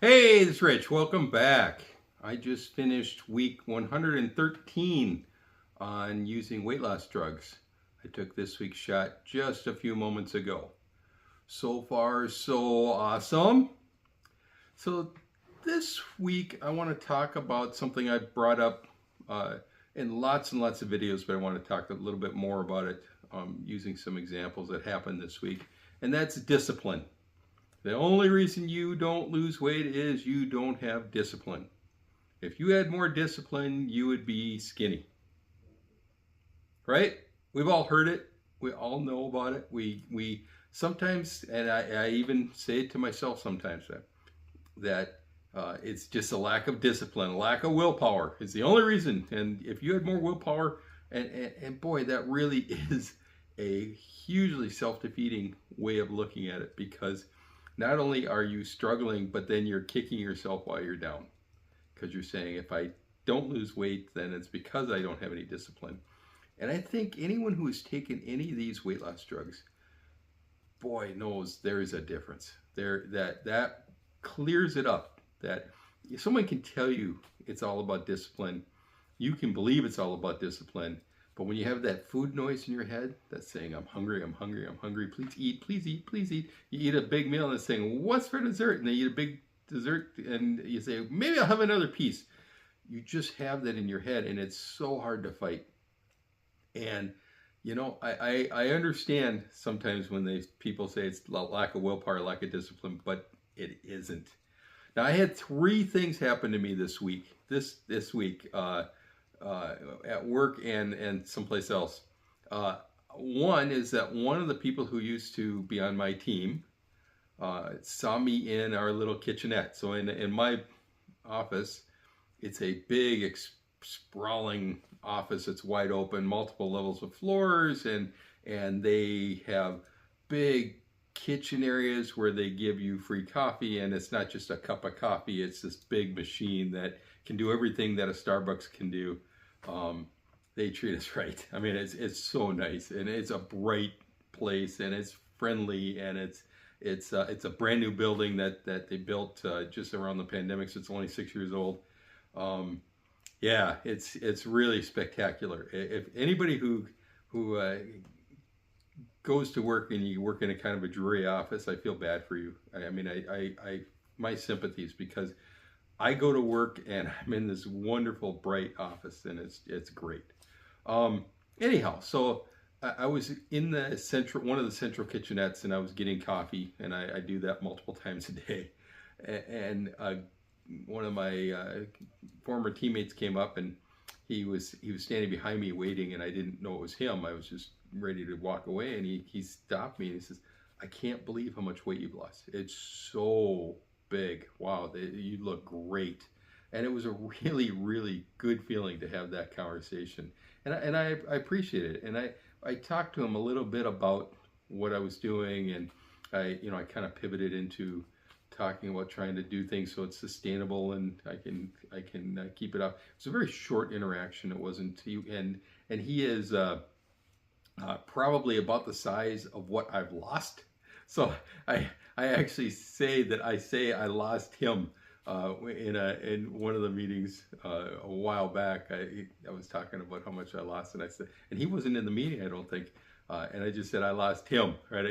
Hey, it's Rich. Welcome back. I just finished week 113 on using weight loss drugs. I took this week's shot just a few moments ago. So far, so awesome. So, this week I want to talk about something I brought up in lots and lots of videos, but I want to talk a little bit more about it using some examples that happened this week, and that's discipline. The only reason you don't lose weight is you don't have discipline. If you had more discipline, you would be skinny. Right? We've all heard it. We all know about it. We sometimes, and I even say it to myself sometimes, that it's just a lack of discipline, a lack of willpower is the only reason. And if you had more willpower, and boy, that really is a hugely self-defeating way of looking at it, because not only are you struggling, but then you're kicking yourself while you're down, because you're saying, if I don't lose weight, then it's because I don't have any discipline. And I think anyone who has taken any of these weight loss drugs, boy, knows there is a difference. That clears it up. That if someone can tell you it's all about discipline, you can believe it's all about discipline. But when you have that food noise in your head that's saying, I'm hungry, I'm hungry, I'm hungry, please eat, please eat, please eat. You eat a big meal and it's saying, what's for dessert? And they eat a big dessert and you say, maybe I'll have another piece. You just have that in your head, and it's so hard to fight. And I understand sometimes when people say it's lack of willpower, lack of discipline, but it isn't. Now, I had three things happen to me this week. This week at work and someplace else. One is that one of the people who used to be on my team saw me in our little kitchenette. So in my office, it's a big, sprawling office. It's wide open, multiple levels of floors, and they have big kitchen areas where they give you free coffee, and it's not just a cup of coffee. It's this big machine that can do everything that a Starbucks can do. They treat us right. I mean, it's so nice, and it's a bright place, and it's friendly, and it's a brand new building that they built just around the pandemic, so it's only 6 years old. Um, yeah, it's really spectacular. If anybody who goes to work and you work in a kind of a dreary office, I feel bad for you. I mean, I my sympathies, because I go to work and I'm in this wonderful bright office, and it's great. Um, Anyhow, so I was in one of the central kitchenettes, and I was getting coffee, and I do that multiple times a day. And one of my former teammates came up, and he was standing behind me waiting, and I didn't know it was him. I was just ready to walk away, and he stopped me and he says, I can't believe how much weight you've lost. It's so big. Wow, you look great. And it was a really, really good feeling to have that conversation. And I appreciate it. And I talked to him a little bit about what I was doing, and I kind of pivoted into talking about trying to do things so it's sustainable and I can keep it up. It's a very short interaction. It wasn't and he is probably about the size of what I've lost. So I actually say I lost him in one of the meetings a while back. I was talking about how much I lost, and I said, and he wasn't in the meeting, I don't think. And I just said I lost him, right?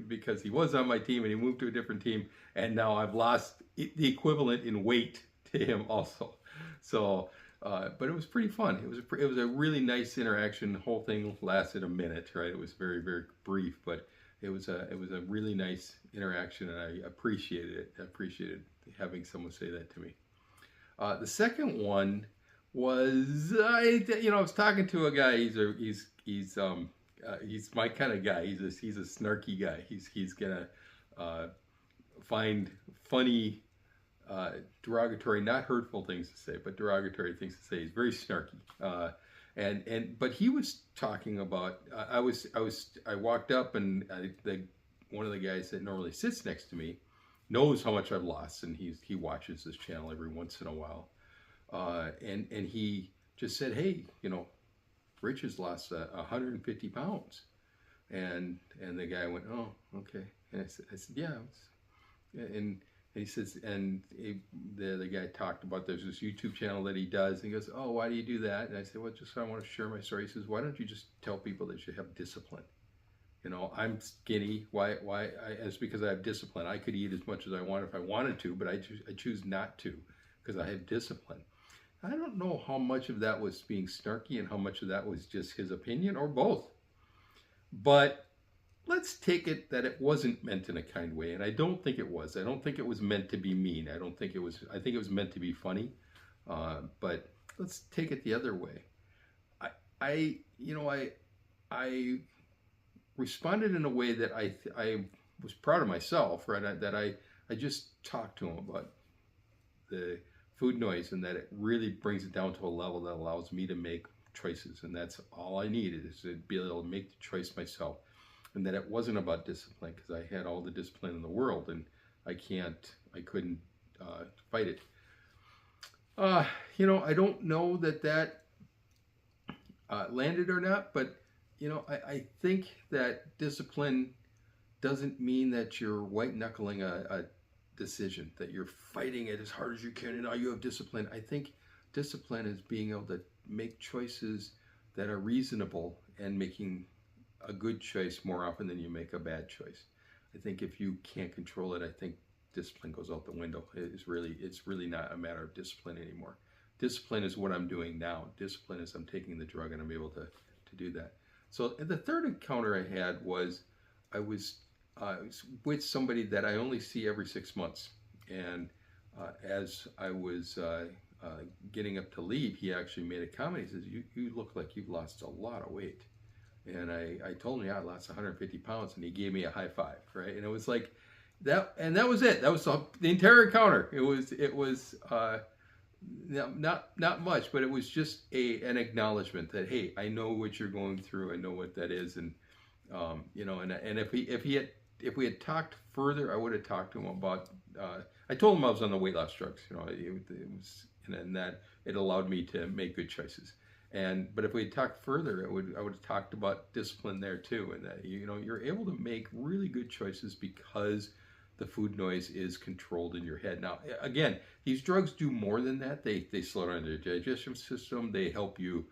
Because he was on my team and he moved to a different team, and now I've lost the equivalent in weight to him also. So, but it was pretty fun. It was a really nice interaction. The whole thing lasted a minute, right? It was very, very brief, but it was a really nice interaction, and I appreciated it. I appreciated having someone say that to me. The second one was I was talking to a guy. He's my kind of guy. He's a snarky guy. He's gonna uh, find funny, derogatory, not hurtful things to say, but derogatory things to say. He's very snarky. But he was talking about. I walked up, and one of the guys that normally sits next to me knows how much I've lost, and he watches this channel every once in a while. And he just said, hey, Rich has lost 150 pounds. And the guy went, oh, okay. And I said yeah. And And he says, the other guy talked about there's this YouTube channel that he does. And he goes, "Oh, why do you do that?" And I said, "Well, just I want to share my story." He says, "Why don't you just tell people they should have discipline? You know, I'm skinny. Why? It's because I have discipline. I could eat as much as I want if I wanted to, but I choose not to because I have discipline." I don't know how much of that was being snarky and how much of that was just his opinion or both. But let's take it that it wasn't meant in a kind way, and I don't think it was. I don't think it was meant to be mean. I think it was meant to be funny. But let's take it the other way. I responded in a way that I was proud of myself, right? That I just talked to him about the food noise and that it really brings it down to a level that allows me to make choices, and that's all I needed, is to be able to make the choice myself. And that it wasn't about discipline, because I had all the discipline in the world and I couldn't fight it. I don't know that landed or not, but I think that discipline doesn't mean that you're white knuckling a decision, that you're fighting it as hard as you can and now you have discipline. I think discipline is being able to make choices that are reasonable and making a good choice more often than you make a bad choice. I think if you can't control it, I think discipline goes out the window. It's really not a matter of discipline anymore. Discipline is what I'm doing now. Discipline is I'm taking the drug and I'm able to do that. So the third encounter I had was I was with somebody that I only see every 6 months. And as I was getting up to leave, he actually made a comment. He says, you look like you've lost a lot of weight. And I told him, yeah, I lost 150 pounds. And he gave me a high five, right? And it was like that. And that was it. That was the entire encounter. It was not much, but it was just an acknowledgement that, hey, I know what you're going through. I know what that is. And, and if we had talked further, I would have talked to him about, I told him I was on the weight loss drugs, it was, and that it allowed me to make good choices. But if we had talked further, I would have talked about discipline there too, and that you're able to make really good choices because the food noise is controlled in your head. Now, again, these drugs do more than that. They slow down your digestion system. They help you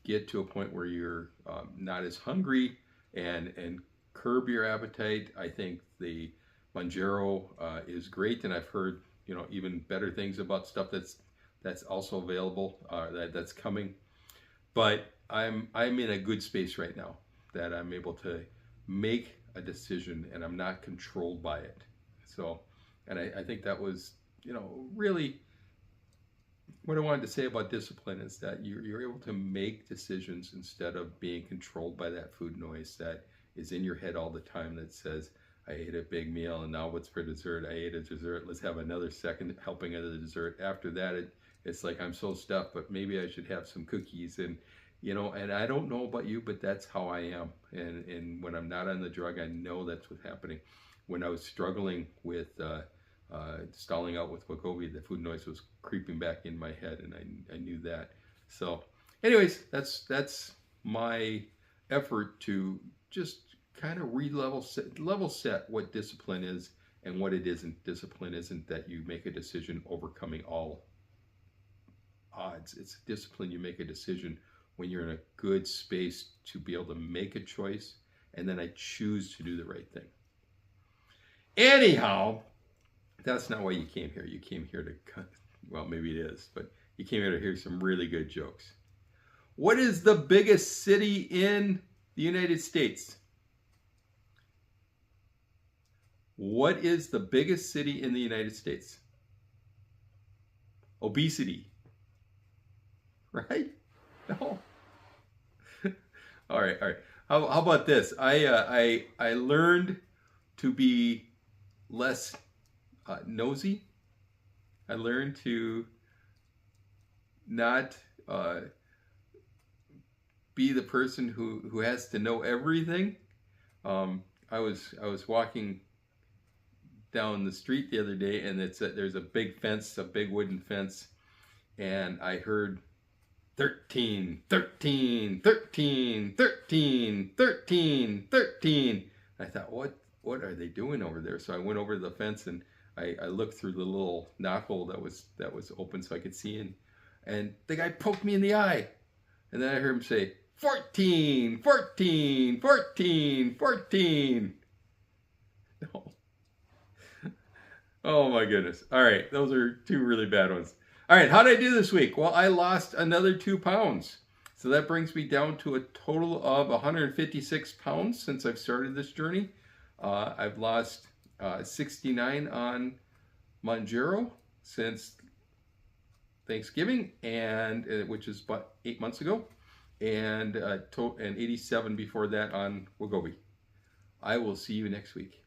get to a point where you're not as hungry and curb your appetite. I think the Mounjaro is great, and I've heard even better things about stuff that's also available, that's coming. But I'm in a good space right now that I'm able to make a decision and I'm not controlled by it. So, and I think that was, really what I wanted to say about discipline, is that you're able to make decisions instead of being controlled by that food noise that is in your head all the time that says, I ate a big meal and now what's for dessert? I ate a dessert. Let's have another second helping of the dessert. After that, it's like, I'm so stuffed, but maybe I should have some cookies. And, and I don't know about you, but that's how I am. And when I'm not on the drug, I know that's what's happening. When I was struggling with stalling out with Wegovy, the food noise was creeping back in my head, and I knew that. So anyways, that's my effort to just kind of level set what discipline is and what it isn't. Discipline isn't that you make a decision overcoming all odds. It's discipline. You make a decision when you're in a good space to be able to make a choice, and then I choose to do the right thing. Anyhow, that's not why you came here. You came here to, well, maybe it is, but you came here to hear some really good jokes. What is the biggest city in the United States? What is the biggest city in the United States? Obesity. Right? No. All right. How about this? I learned to be less nosy. I learned to not be the person who has to know everything. I was walking down the street the other day, and there's a big fence, a big wooden fence, and I heard 13, 13, 13, 13, 13, 13. I thought, what are they doing over there? So I went over to the fence and I looked through the little knothole that was open so I could see in, and the guy poked me in the eye, and then I heard him say 14, 14, 14, 14. No. Oh my goodness. All right, those are two really bad ones. All right, how did I do this week? Well, I lost another 2 pounds. So that brings me down to a total of 156 pounds since I've started this journey. I've lost 69 on Mounjaro since Thanksgiving, and which is about 8 months ago, and 87 before that on Wegovy. I will see you next week.